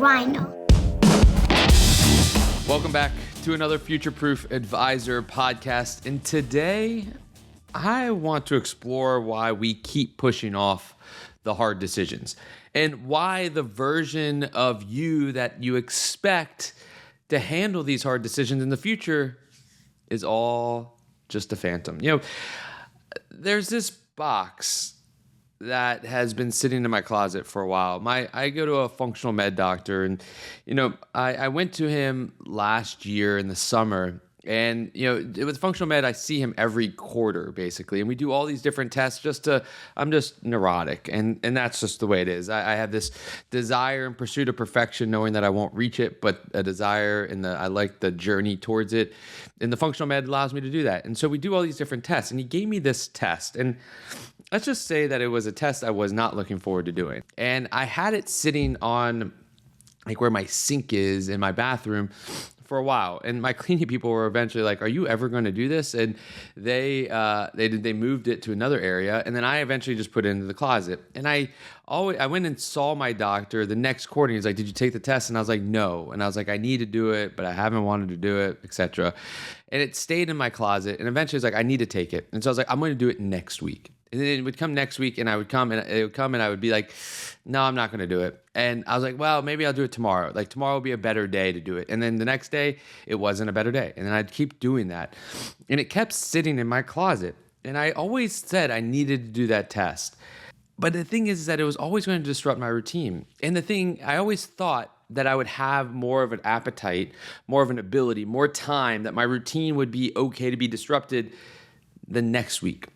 Reiner. Welcome back to another FutureProof Advisor podcast. And today, I want to explore why we keep pushing off the hard decisions and why the version of you that you expect to handle these hard decisions in the future is all just a phantom. There's this box that has been sitting in my closet for a while. I go to a functional med doctor, and I went to him last year in the summer, and with functional med I see him every quarter basically, and we do all these different tests. I'm just neurotic, and that's just the way it is. I have this desire and pursuit of perfection, knowing that I won't reach it, but a desire, and I like the journey towards it, and the functional med allows me to do that. And so we do all these different tests, and he gave me this test, and let's just say that it was a test I was not looking forward to doing. And I had it sitting on like where my sink is in my bathroom for a while. And my cleaning people were eventually like, "Are you ever going to do this?" And they moved it to another area. And then I eventually just put it into the closet. And I went and saw my doctor the next quarter. He's like, "Did you take the test?" And I was like, "No." And I was like, "I need to do it, but I haven't wanted to do it," etc. And it stayed in my closet. And eventually, I was like, "I need to take it." And so I was like, "I'm going to do it next week." And then it would come next week, and I would come, and it would come, and I would be like, "No, I'm not going to do it." And I was like, "Well, maybe I'll do it tomorrow. Like tomorrow will be a better day to do it." And then the next day, it wasn't a better day. And then I'd keep doing that. And it kept sitting in my closet. And I always said I needed to do that test. But the thing is that it was always going to disrupt my routine. And the thing, I always thought that I would have more of an appetite, more of an ability, more time, that my routine would be okay to be disrupted the next week.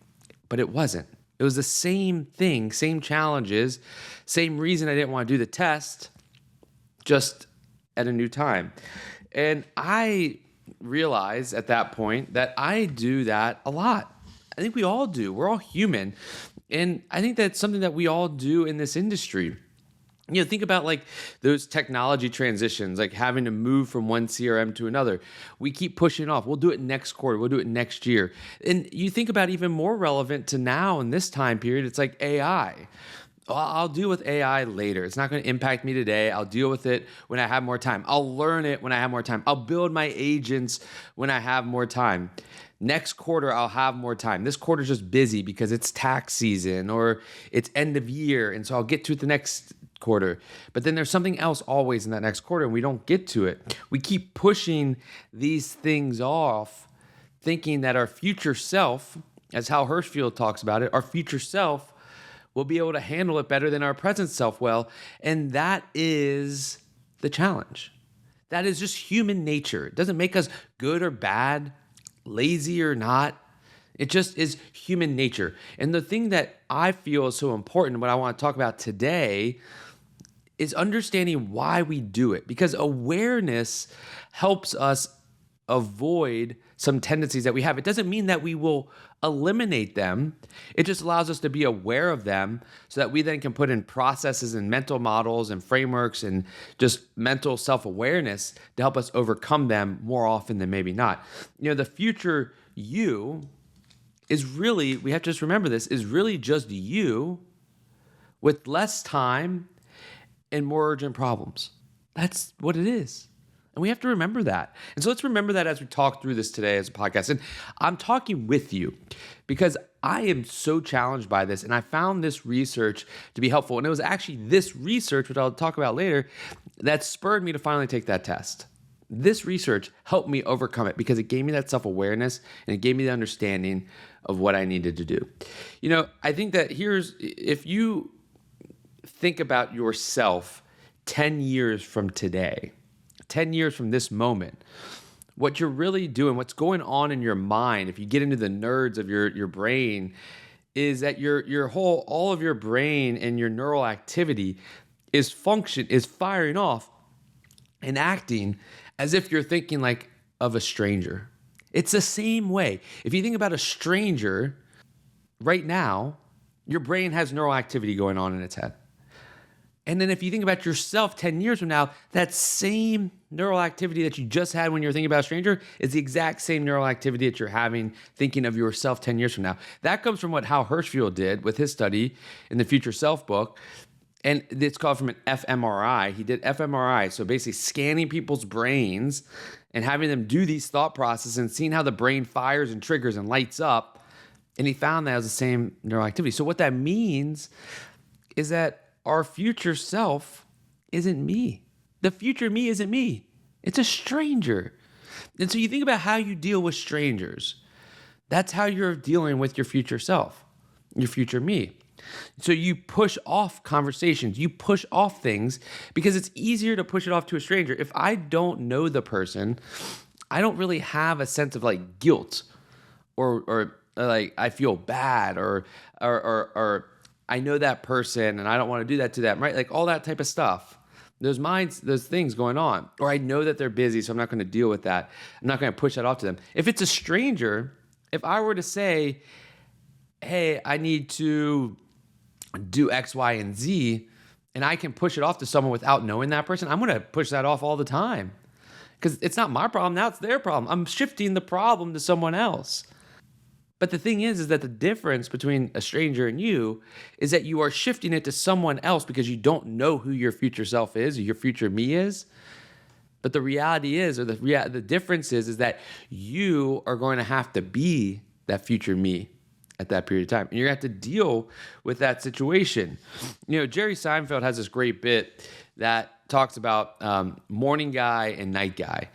But it wasn't. It was the same thing, same challenges, same reason I didn't want to do the test, just at a new time. And I realized at that point that I do that a lot. I think we all do. We're all human. And I think that's something that we all do in this industry. Think about like those technology transitions, like having to move from one CRM to another. We keep pushing off. We'll do it next quarter. We'll do it next year. And you think about even more relevant to now in this time period, it's like AI. I'll deal with AI later. It's not going to impact me today. I'll deal with it when I have more time. I'll learn it when I have more time. I'll build my agents when I have more time. Next quarter, I'll have more time. This quarter's just busy because it's tax season or it's end of year. And so I'll get to it the next quarter. But then there's something else always in that next quarter, and we don't get to it. We keep pushing these things off, thinking that our future self, as Hal Hershfield talks about it, our future self will be able to handle it better than our present self will. And that is the challenge. That is just human nature. It doesn't make us good or bad, lazy or not. It just is human nature. And the thing that I feel is so important, what I want to talk about today, is understanding why we do it. Because awareness helps us avoid some tendencies that we have. It doesn't mean that we will eliminate them. It just allows us to be aware of them so that we then can put in processes and mental models and frameworks and just mental self-awareness to help us overcome them more often than maybe not. The future you is really, we have to just remember this, is really just you with less time and more urgent problems. That's what it is. And we have to remember that. And so let's remember that as we talk through this today as a podcast. And I'm talking with you because I am so challenged by this. And I found this research to be helpful. And it was actually this research, which I'll talk about later, that spurred me to finally take that test. This research helped me overcome it because it gave me that self-awareness and it gave me the understanding of what I needed to do. I think that if you think about yourself 10 years from today, 10 years from this moment, what you're really doing, what's going on in your mind, if you get into the nerds of your brain, is that all of your brain and your neural activity is firing off and acting as if you're thinking like of a stranger. It's the same way. If you think about a stranger right now, your brain has neural activity going on in its head. And then if you think about yourself 10 years from now, that same neural activity that you just had when you were thinking about a stranger is the exact same neural activity that you're having thinking of yourself 10 years from now. That comes from what Hal Hershfield did with his study in the Future Self book. And it's called from an fMRI. He did fMRI, so basically scanning people's brains and having them do these thought processes and seeing how the brain fires and triggers and lights up. And he found that it was the same neural activity. So what that means is that our future self isn't me. The future me isn't me. It's a stranger. And so you think about how you deal with strangers. That's how you're dealing with your future self, your future me. So you push off conversations, you push off things because it's easier to push it off to a stranger. If I don't know the person, I don't really have a sense of like guilt or like I feel bad or I know that person and I don't want to do that to them, right? Like all that type of stuff. Those things going on. Or I know that they're busy, so I'm not going to deal with that. I'm not going to push that off to them. If it's a stranger, if I were to say, hey, I need to do X, Y, and Z, and I can push it off to someone without knowing that person, I'm going to push that off all the time. Because it's not my problem, now it's their problem. I'm shifting the problem to someone else. But the thing is that the difference between a stranger and you is that you are shifting it to someone else because you don't know who your future self is or your future me is. But the reality is, or the difference is that you are going to have to be that future me at that period of time. And you're going to have to deal with that situation. You know, Jerry Seinfeld has this great bit that talks about morning guy and night guy.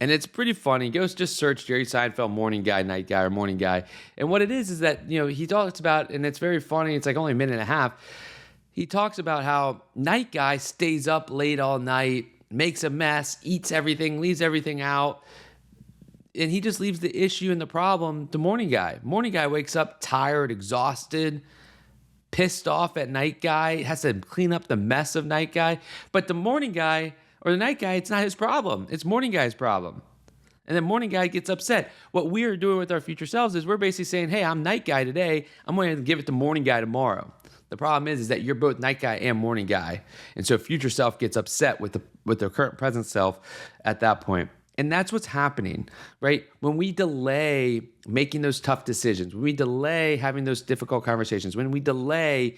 And it's pretty funny. Go just search Jerry Seinfeld morning guy, night guy, or morning guy. And what it is that, you know, he talks about, and it's very funny, it's like only a minute and a half. He talks about how night guy stays up late all night, makes a mess, eats everything, leaves everything out. And he just leaves the issue and the problem to morning guy. Morning guy wakes up tired, exhausted, pissed off at night guy, has to clean up the mess of night guy. But the morning guy or the night guy, it's not his problem. It's morning guy's problem. And then morning guy gets upset. What we are doing with our future selves is we're basically saying, hey, I'm night guy today. I'm going to give it to morning guy tomorrow. The problem is that you're both night guy and morning guy. And so future self gets upset with the current present self at that point. And that's what's happening, right? When we delay making those tough decisions, when we delay having those difficult conversations, when we delay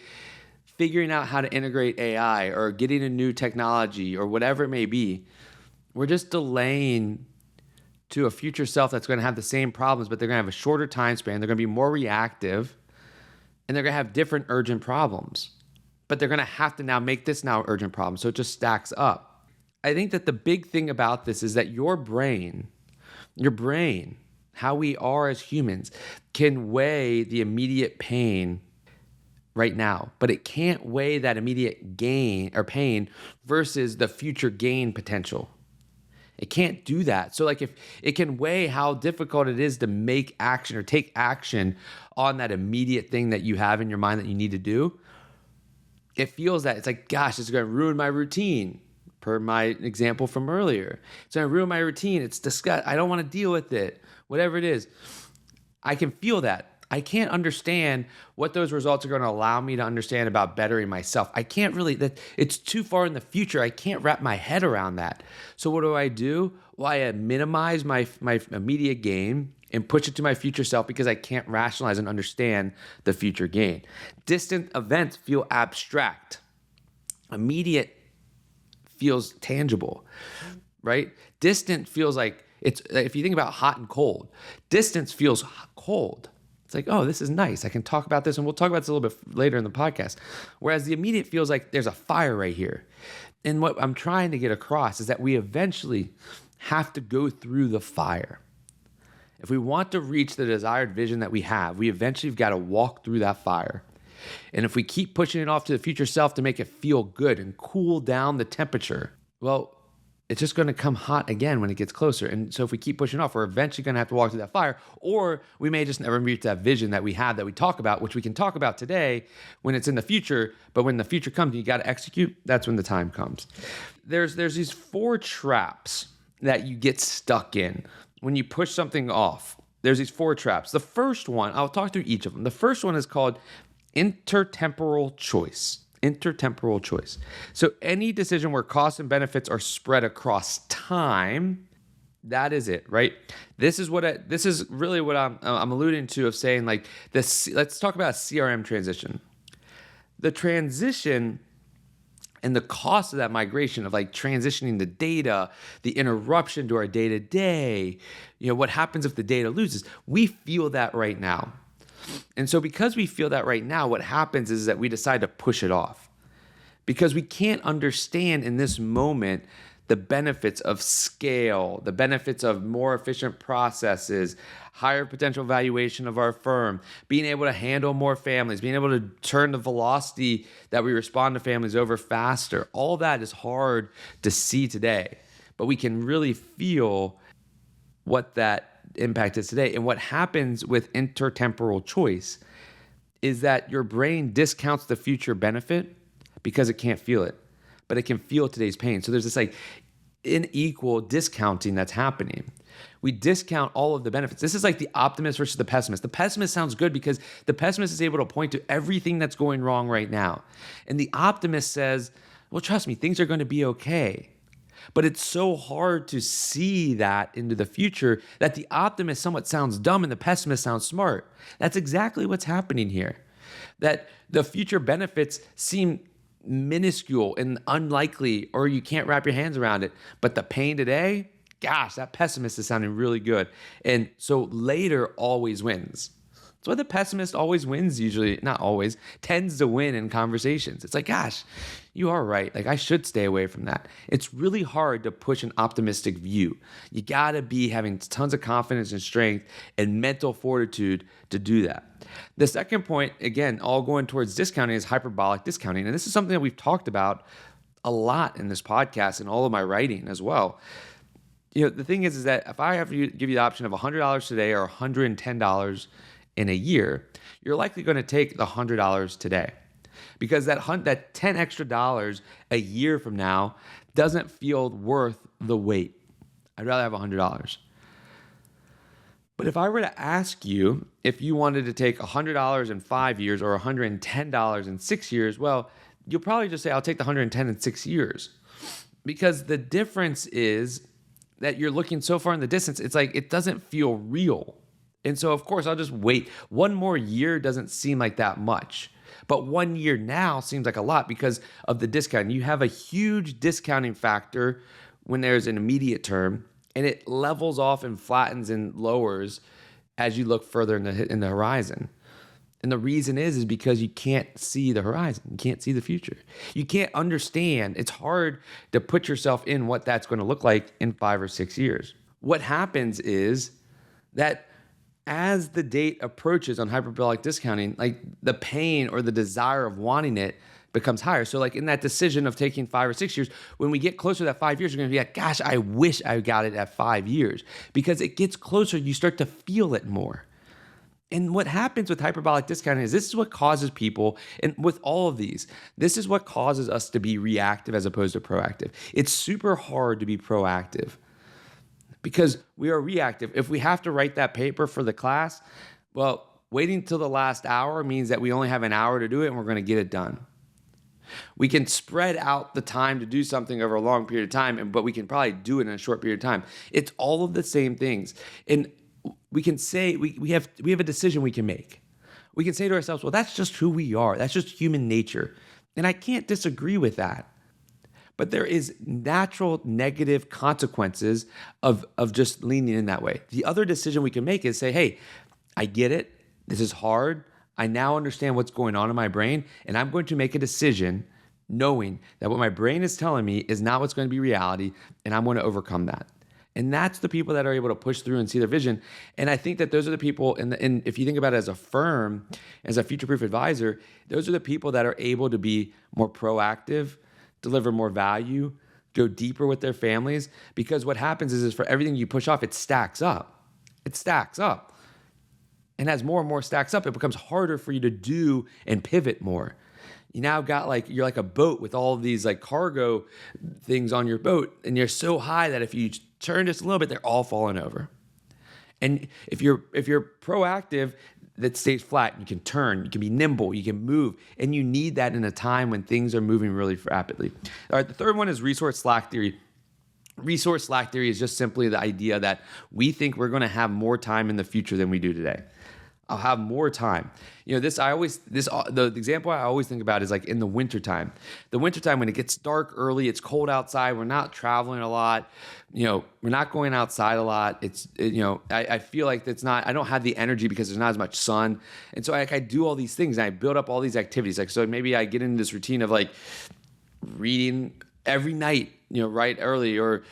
figuring out how to integrate AI or getting a new technology or whatever it may be, we're just delaying to a future self that's going to have the same problems, but they're going to have a shorter time span. They're going to be more reactive and they're going to have different urgent problems, but they're going to have to now make this now urgent problem. So it just stacks up. I think that the big thing about this is that your brain, how we are as humans, can weigh the immediate pain right now, but it can't weigh that immediate gain or pain versus the future gain potential. It can't do that. So like if it can weigh how difficult it is to make action or take action on that immediate thing that you have in your mind that you need to do, it feels that it's like, gosh, it's going to ruin my routine. Per my example from earlier, it's going to ruin my routine. It's disgust. I don't want to deal with it. Whatever it is, I can feel that. I can't understand what those results are going to allow me to understand about bettering myself. I can't really, it's too far in the future. I can't wrap my head around that. So what do? Well, I minimize my immediate gain and push it to my future self because I can't rationalize and understand the future gain. Distant events feel abstract. Immediate feels tangible, right? Distant feels like it's, if you think about hot and cold, distance feels cold. It's like, oh, this is nice. I can talk about this, and we'll talk about this a little bit later in the podcast. Whereas the immediate feels like there's a fire right here. And what I'm trying to get across is that we eventually have to go through the fire. If we want to reach the desired vision that we have, we eventually have got to walk through that fire. And if we keep pushing it off to the future self to make it feel good and cool down the temperature, well, it's just going to come hot again when it gets closer. And so if we keep pushing off, we're eventually going to have to walk through that fire, or we may just never reach that vision that we have that we talk about, which we can talk about today when it's in the future. But when the future comes and you got to execute, that's when the time comes. There's these 4 traps that you get stuck in when you push something off. There's these 4 traps. The first one, I'll talk through each of them. The first one is called intertemporal choice. Intertemporal choice. So any decision where costs and benefits are spread across time, that is it, right? This is really what I'm alluding to of saying like this. Let's talk about a CRM transition. The transition And the cost of that migration of like transitioning the data, the interruption to our day to day, what happens if the data loses? We feel that right now. And so because we feel that right now, what happens is that we decide to push it off because we can't understand in this moment the benefits of scale, the benefits of more efficient processes, higher potential valuation of our firm, being able to handle more families, being able to turn the velocity that we respond to families over faster. All that is hard to see today, but we can really feel what that impact is today. And what happens with intertemporal choice is that your brain discounts the future benefit because it can't feel it, but it can feel today's pain. So there's this like unequal discounting that's happening. We discount all of the benefits. This is like the optimist versus the pessimist. The pessimist sounds good because the pessimist is able to point to everything that's going wrong right now. And the optimist says, well, trust me, things are going to be okay. But it's so hard to see that into the future that the optimist somewhat sounds dumb and the pessimist sounds smart. That's exactly what's happening here. That the future benefits seem minuscule and unlikely, or you can't wrap your hands around it. But the pain today, gosh, that pessimist is sounding really good. And so later always wins. That's why the pessimist always wins, usually, not always, tends to win in conversations. It's like, gosh, you are right. Like, I should stay away from that. It's really hard to push an optimistic view. You got to be having tons of confidence and strength and mental fortitude to do that. The second point, again, all going towards discounting, is hyperbolic discounting. And this is something that we've talked about a lot in this podcast and all of my writing as well. The thing is that if I have to give you the option of $100 today or $110 in a year, you're likely going to take the $100 today because that 10 extra dollars a year from now doesn't feel worth the wait. I'd rather have $100. But if I were to ask you if you wanted to take $100 in 5 years or $110 in 6 years, well, you'll probably just say, I'll take the $110 in 6 years. Because the difference is that you're looking so far in the distance, it's like it doesn't feel real. And so, of course, I'll just wait. One more year doesn't seem like that much. But 1 year now seems like a lot because of the discount. You have a huge discounting factor when there's an immediate term, and it levels off and flattens and lowers as you look further in the horizon. And the reason is because you can't see the horizon. You can't see the future. You can't understand. It's hard to put yourself in what that's going to look like in 5 or 6 years. What happens is that as the date approaches on hyperbolic discounting, like the pain or the desire of wanting it becomes higher. So like in that decision of taking 5 or 6 years, when we get closer to that 5 years, you're going to be like, gosh, I wish I got it at 5 years. Because it gets closer, you start to feel it more. And what happens with hyperbolic discounting is this is what causes people, and with all of these, this is what causes us to be reactive as opposed to proactive. It's super hard to be proactive because we are reactive. If we have to write that paper for the class, well, waiting till the last hour means that we only have an hour to do it and we're going to get it done. We can spread out the time to do something over a long period of time, but we can probably do it in a short period of time. It's all of the same things. And we can say we have a decision we can make. We can say to ourselves, well, that's just who we are. That's just human nature. And I can't disagree with that. But there is natural negative consequences of just leaning in that way. The other decision we can make is say, hey, I get it. This is hard. I now understand what's going on in my brain, and I'm going to make a decision knowing that what my brain is telling me is not what's going to be reality, and I'm going to overcome that. And that's the people that are able to push through and see their vision. And I think that those are the people, and if you think about it as a firm, as a FutureProof advisor, those are the people that are able to be more proactive, deliver more value, go deeper with their families. Because what happens is for everything you push off, it stacks up. It stacks up. And as more and more stacks up, it becomes harder for you to do and pivot more. You now got you're like a boat with all of these cargo things on your boat, and you're so high that if you turn just a little bit, they're all falling over. And if you're proactive, that stays flat. You can turn, you can be nimble, you can move, and you need that in a time when things are moving really rapidly. All right, the third one is resource slack theory. Resource slack theory is just simply the idea that we think we're going to have more time in the future than we do today. I'll have more time. The example I always think about is like in the wintertime. The wintertime when it gets dark early, it's cold outside, we're not traveling a lot, we're not going outside a lot. I feel like I don't have the energy because there's not as much sun. And so I do all these things and I build up all these activities. Like, so maybe I get into this routine of like reading every night, right early, or,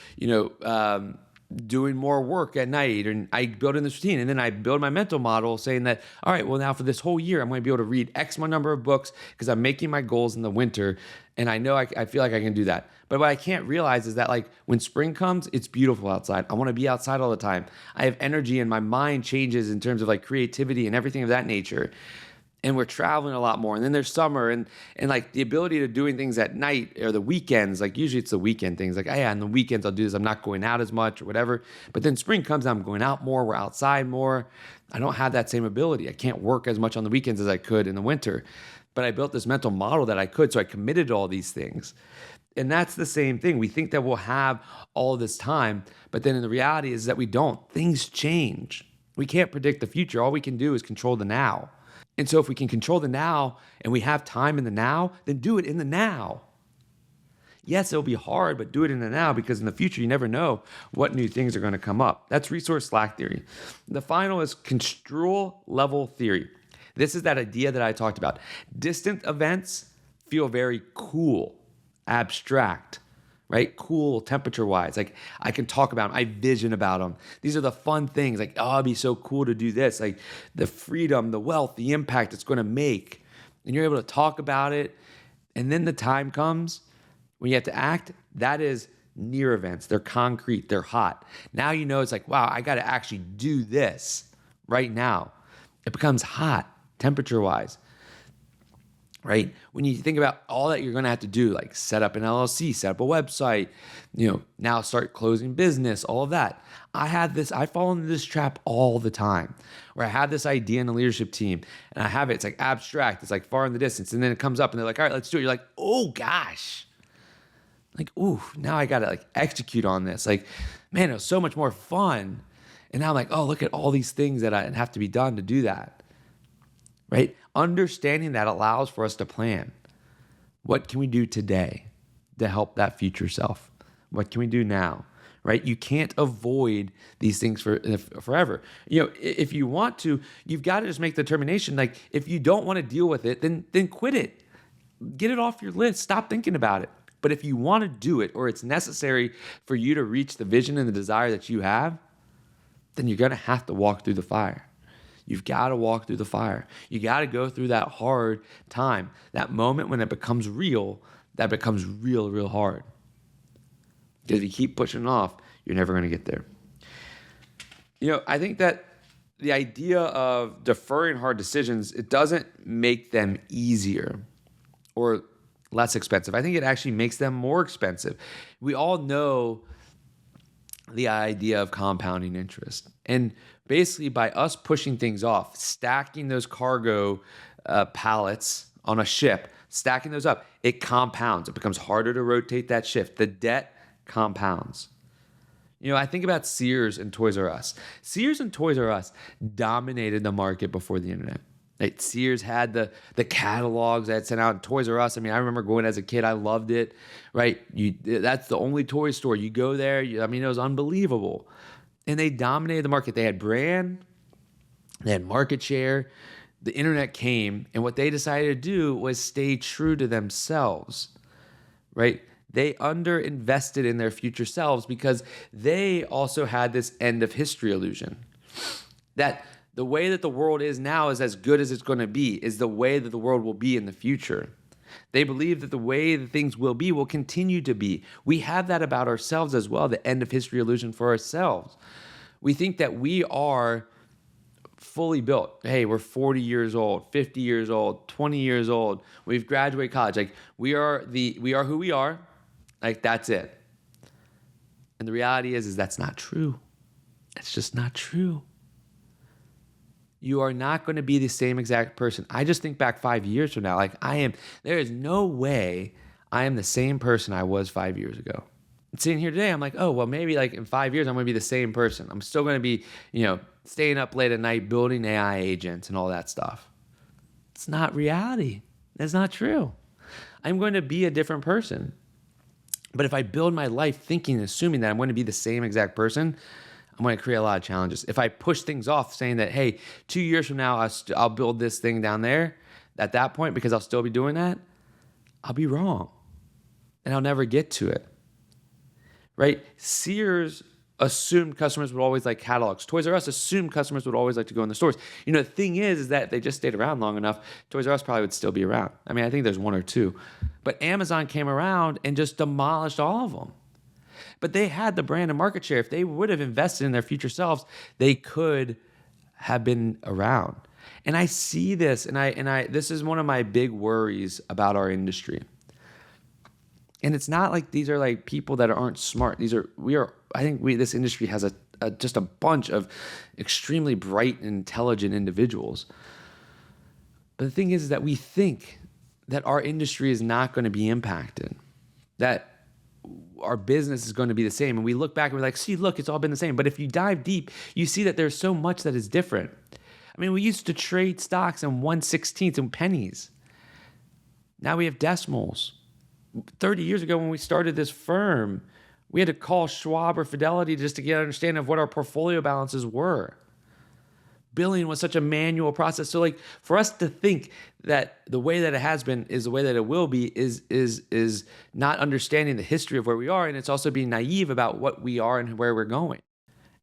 doing more work at night, and I build in this routine, and then I build my mental model saying that, all right, well now for this whole year, I'm going to be able to read X number of books because I'm making my goals in the winter, and I know I feel like I can do that. But what I can't realize is that like when spring comes, it's beautiful outside. I want to be outside all the time. I have energy and my mind changes in terms of like creativity and everything of that nature. And we're traveling a lot more. And then there's summer and like the ability to doing things at night or the weekends. Like usually it's the weekend things. Like, on the weekends I'll do this. I'm not going out as much or whatever. But then spring comes, I'm going out more. We're outside more. I don't have that same ability. I can't work as much on the weekends as I could in the winter. But I built this mental model that I could. So I committed to all these things. And that's the same thing. We think that we'll have all this time. But then in the reality is that we don't. Things change. We can't predict the future. All we can do is control the now. And so if we can control the now and we have time in the now, then do it in the now. Yes, it'll be hard, but do it in the now because in the future, you never know what new things are going to come up. That's resource slack theory. The final is construal level theory. This is that idea that I talked about. Distant events feel very cool, abstract, right? Cool temperature-wise. Like I can talk about them. I vision about them. These are the fun things. Like, oh, it'd be so cool to do this. Like the freedom, the wealth, the impact it's going to make. And you're able to talk about it. And then the time comes when you have to act. That is near events. They're concrete. They're hot. Now you know it's like, wow, I got to actually do this right now. It becomes hot temperature-wise. Right? When you think about all that you're going to have to do, like set up an LLC, set up a website, now start closing business, all of that. I fall into this trap all the time where I have this idea in the leadership team and I have it. It's like abstract. It's like far in the distance. And then it comes up and they're like, all right, let's do it. You're like, oh gosh. Like, ooh, now I got to like execute on this. Like, man, it was so much more fun. And now I'm like, oh, look at all these things that I have to be done to do that. Right? Understanding that allows for us to plan. What can we do today to help that future self? What can we do now? Right? You can't avoid these things forever. If you want to, you've got to just make the determination. Like, if you don't want to deal with it, then quit it. Get it off your list. Stop thinking about it. But if you want to do it, or it's necessary for you to reach the vision and the desire that you have, then you're going to have to walk through the fire. You've got to walk through the fire. You got to go through that hard time, that moment when it becomes real, that becomes real, real hard. Because if you keep pushing it off, you're never going to get there. I think that the idea of deferring hard decisions, it doesn't make them easier or less expensive. I think it actually makes them more expensive. We all know the idea of compounding interest. And basically by us pushing things off, stacking those cargo pallets on a ship, stacking those up, it compounds. It becomes harder to rotate that ship. The debt compounds. I think about Sears and Toys R Us. Sears and Toys R Us dominated the market before the internet. Right? Sears had the catalogs that sent out. Toys R Us, I remember going as a kid. I loved it. Right? That's the only toy store. You go there. It was unbelievable. And they dominated the market. They had brand. They had market share. The internet came. And what they decided to do was stay true to themselves. Right? They underinvested in their future selves because they also had this end of history illusion. That the way that the world is now is as good as it's going to be, is the way that the world will be in the future. They believe that the way that things will be will continue to be. We have that about ourselves as well, the end of history illusion for ourselves. We think that we are fully built. Hey, we're 40 years old, 50 years old, 20 years old. We've graduated college. Like we are who we are. Like that's it. And the reality is that's not true. It's just not true. You are not going to be the same exact person. I just think back 5 years from now. There is no way I am the same person I was 5 years ago. sitting here today, I'm like, oh, well, maybe like in 5 years, I'm going to be the same person. I'm still going to be, staying up late at night, building AI agents and all that stuff. It's not reality. That's not true. I'm going to be a different person. But if I build my life thinking, assuming that I'm going to be the same exact person, I'm going to create a lot of challenges. If I push things off saying that, hey, 2 years from now, I'll build this thing down there, at that point, because I'll still be doing that, I'll be wrong. And I'll never get to it. Right? Sears assumed customers would always like catalogs. Toys R Us assumed customers would always like to go in the stores. The thing is that if they just stayed around long enough, Toys R Us probably would still be around. I mean, I think there's one or two. But Amazon came around and just demolished all of them. But they had the brand and market share. If they would have invested in their future selves, they could have been around. And I see this, and this is one of my big worries about our industry. And it's not like these are like people that aren't smart. This industry has just a bunch of extremely bright and intelligent individuals. But the thing is that we think that our industry is not going to be impacted, that our business is going to be the same. And we look back and we're like, see, look, it's all been the same. But if you dive deep, you see that there's so much that is different. I mean, we used to trade stocks in 1/16 and pennies. Now we have decimals. 30 years ago when we started this firm, we had to call Schwab or Fidelity just to get an understanding of what our portfolio balances were. Billing was such a manual process. So like for us to think that the way that it has been is the way that it will be is not understanding the history of where we are, and it's also being naive about what we are and where we're going.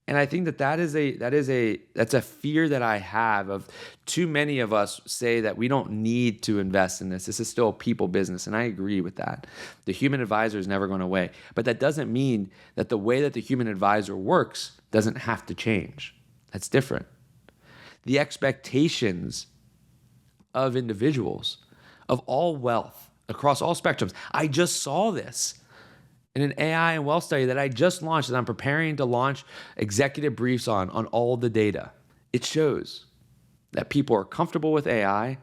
And I think that's a fear that I have of too many of us say that we don't need to invest in this. This is still a people business. And I agree with that. The human advisor is never going away. But that doesn't mean that the way that the human advisor works doesn't have to change. That's different. The expectations of individuals of all wealth across all spectrums. I just saw this in an AI and wealth study that I just launched, that I'm preparing to launch executive briefs on all the data. It shows that people are comfortable with AI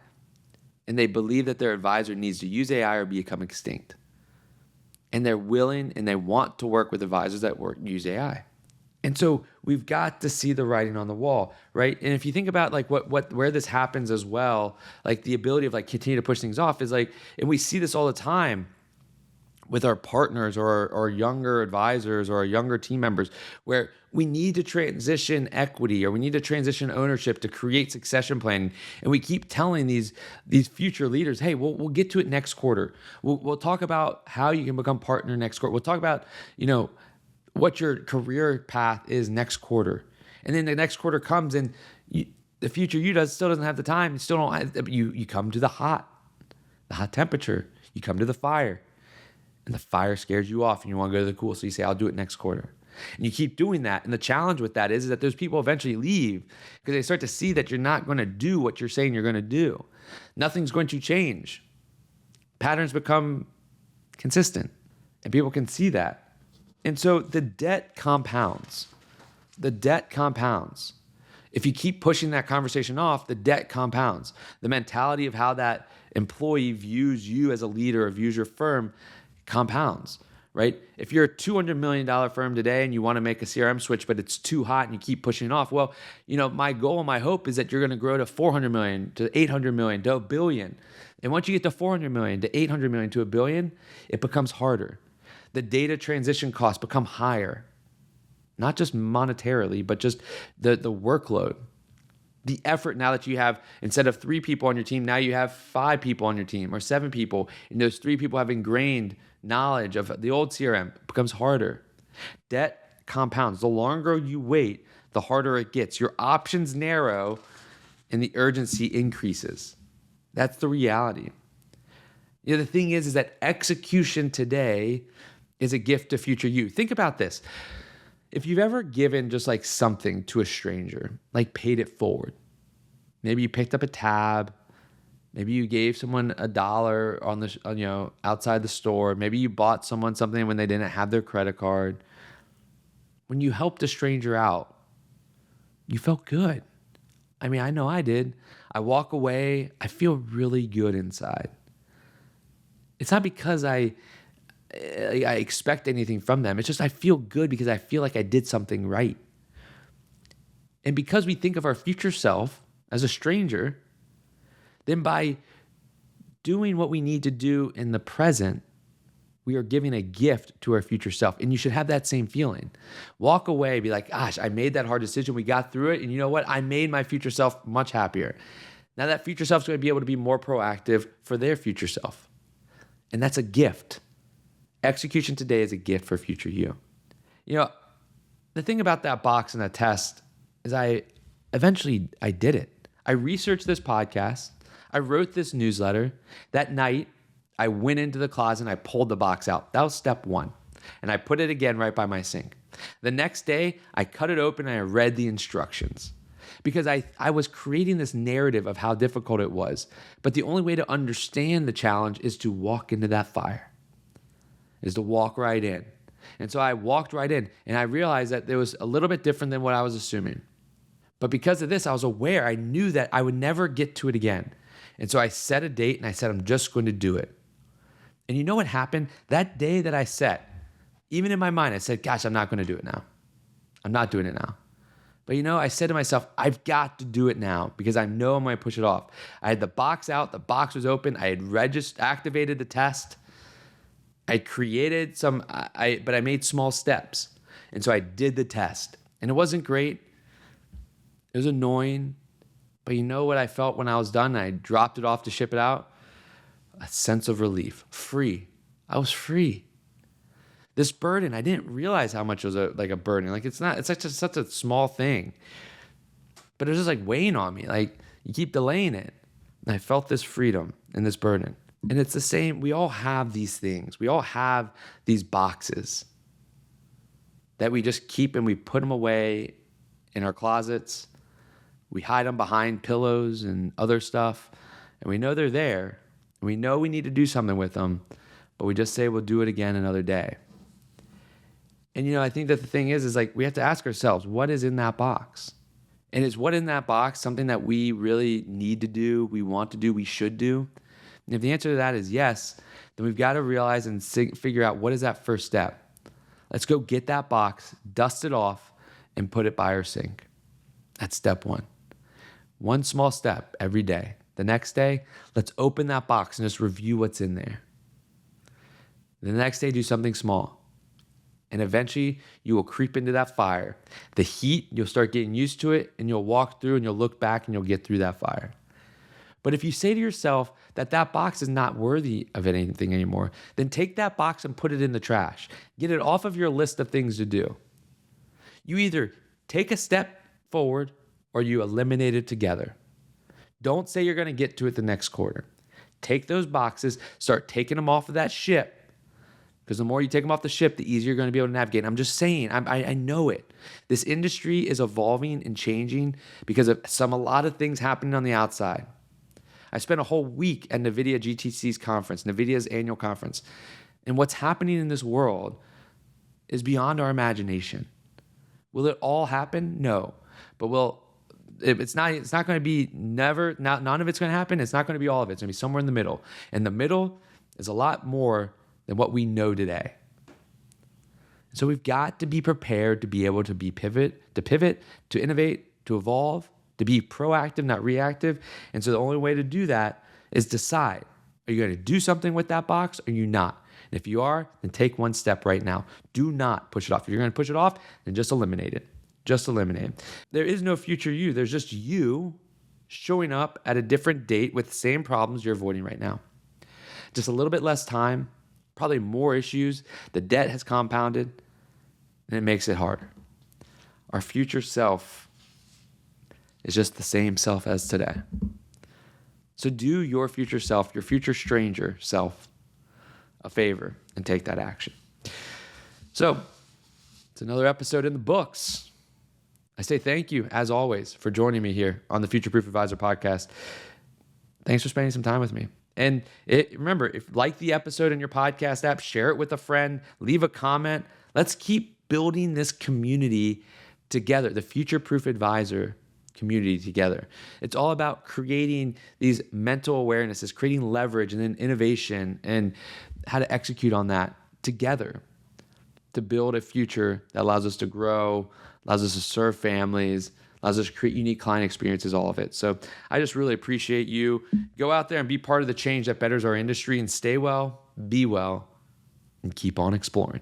and they believe that their advisor needs to use AI or become extinct. And they're willing and they want to work with advisors that use AI. And so we've got to see the writing on the wall, right? And if you think about like where this happens as well, like the ability of like continue to push things off is like, and we see this all the time with our partners or our younger advisors or our younger team members, where we need to transition equity or we need to transition ownership to create succession planning. And we keep telling these future leaders, hey, we'll get to it next quarter. We'll talk about how you can become partner next quarter. We'll talk about, what your career path is next quarter. And then the next quarter comes and the future you still doesn't have the time. You still don't have, you come to the hot temperature. You come to the fire. And the fire scares you off and you want to go to the cool. So you say, I'll do it next quarter. And you keep doing that. And the challenge with that is that those people eventually leave because they start to see that you're not going to do what you're saying you're going to do. Nothing's going to change. Patterns become consistent and people can see that. And so the debt compounds. The debt compounds. If you keep pushing that conversation off, the debt compounds. The mentality of how that employee views you as a leader or views your firm compounds, right? If you're a $200 million firm today and you want to make a CRM switch, but it's too hot and you keep pushing it off, well, my goal and my hope is that you're going to grow to 400 million, to 800 million, to a billion. And once you get to 400 million, to 800 million, to a billion, it becomes harder. The data transition costs become higher, not just monetarily, but just the workload. The effort now that you have, instead of 3 people on your team, now you have 5 people on your team or 7 people, and those 3 people have ingrained knowledge of the old CRM. It becomes harder. Debt compounds. The longer you wait, the harder it gets. Your options narrow and the urgency increases. That's the reality. The thing is that execution today is a gift to future you. Think about this. If you've ever given just like something to a stranger, like paid it forward, maybe you picked up a tab, maybe you gave someone $1 on the, outside the store, maybe you bought someone something when they didn't have their credit card. When you helped a stranger out, you felt good. I mean, I know I did. I walk away, I feel really good inside. It's not because I I expect anything from them. It's just I feel good because I feel like I did something right. And because we think of our future self as a stranger, then by doing what we need to do in the present, we are giving a gift to our future self. And you should have that same feeling. Walk away, be like, gosh, I made that hard decision. We got through it. And you know what? I made my future self much happier. Now that future self is going to be able to be more proactive for their future self. And that's a gift. Execution today is a gift for future you. You know, the thing about that box and that test is I did it. I researched this podcast. I wrote this newsletter. That night, I went into the closet and I pulled the box out. That was step one. And I put it again right by my sink. The next day, I cut it open and I read the instructions because I was creating this narrative of how difficult it was. But the only way to understand the challenge is to walk into that fire, is to walk right in. And so I walked right in and I realized that it was a little bit different than what I was assuming. But because of this, I was aware, I knew that I would never get to it again. And so I set a date and I said, I'm just going to do it. And you know what happened? That day that I set, even in my mind, I said, gosh, I'm not going to do it now. I'm not doing it now. But you know, I said to myself, I've got to do it now because I know I'm going to push it off. I had the box out. The box was open. I had activated the test. I created but I made small steps. And so I did the test. And it wasn't great. It was annoying. But you know what I felt when I was done? I dropped it off to ship it out. A sense of relief, free. I was free. This burden, I didn't realize how much it was like a burden. Like it's such a small thing, but it was just like weighing on me. Like you keep delaying it. And I felt this freedom and this burden. And it's the same. We all have these things. We all have these boxes that we just keep and we put them away in our closets. We hide them behind pillows and other stuff. And we know they're there. And we know we need to do something with them. But we just say we'll do it again another day. And, you know, I think that the thing is like we have to ask ourselves, what is in that box? And is what in that box something that we really need to do, we want to do, we should do? And if the answer to that is yes, then we've got to realize and figure out what is that first step. Let's go get that box, dust it off, and put it by our sink. That's step one. One small step every day. The next day, let's open that box and just review what's in there. The next day, do something small. And eventually, you will creep into that fire. The heat, you'll start getting used to it, and you'll walk through and you'll look back and you'll get through that fire. But if you say to yourself that that box is not worthy of anything anymore, then take that box and put it in the trash. Get it off of your list of things to do. You either take a step forward or you eliminate it together. Don't say you're going to get to it the next quarter. Take those boxes, start taking them off of that ship. Because the more you take them off the ship, the easier you're going to be able to navigate. I'm just saying, I know it. This industry is evolving and changing because of a lot of things happening on the outside. I spent a whole week at NVIDIA GTC's conference, NVIDIA's annual conference. And what's happening in this world is beyond our imagination. Will it all happen? No. But it's not going to be none of it's going to happen. It's not going to be all of it. It's going to be somewhere in the middle. And the middle is a lot more than what we know today. So we've got to be prepared to be able to pivot, to innovate, to evolve, to be proactive, not reactive. And so the only way to do that is decide. Are you going to do something with that box or are you not? And if you are, then take one step right now. Do not push it off. If you're going to push it off, then just eliminate it. Just eliminate it. There is no future you. There's just you showing up at a different date with the same problems you're avoiding right now. Just a little bit less time, probably more issues. The debt has compounded, and it makes it harder. Our future self is just the same self as today. So do your future self, your future stranger self, a favor and take that action. So it's another episode in the books. I say thank you, as always, for joining me here on the FutureProof Advisor podcast. Thanks for spending some time with me. And remember, if like the episode in your podcast app, share it with a friend, leave a comment. Let's keep building this community together, the FutureProof Advisor community together. It's all about creating these mental awarenesses, creating leverage and then innovation and how to execute on that together to build a future that allows us to grow, allows us to serve families, allows us to create unique client experiences, all of it. So I just really appreciate you. Go out there and be part of the change that betters our industry, and stay well, be well, and keep on exploring.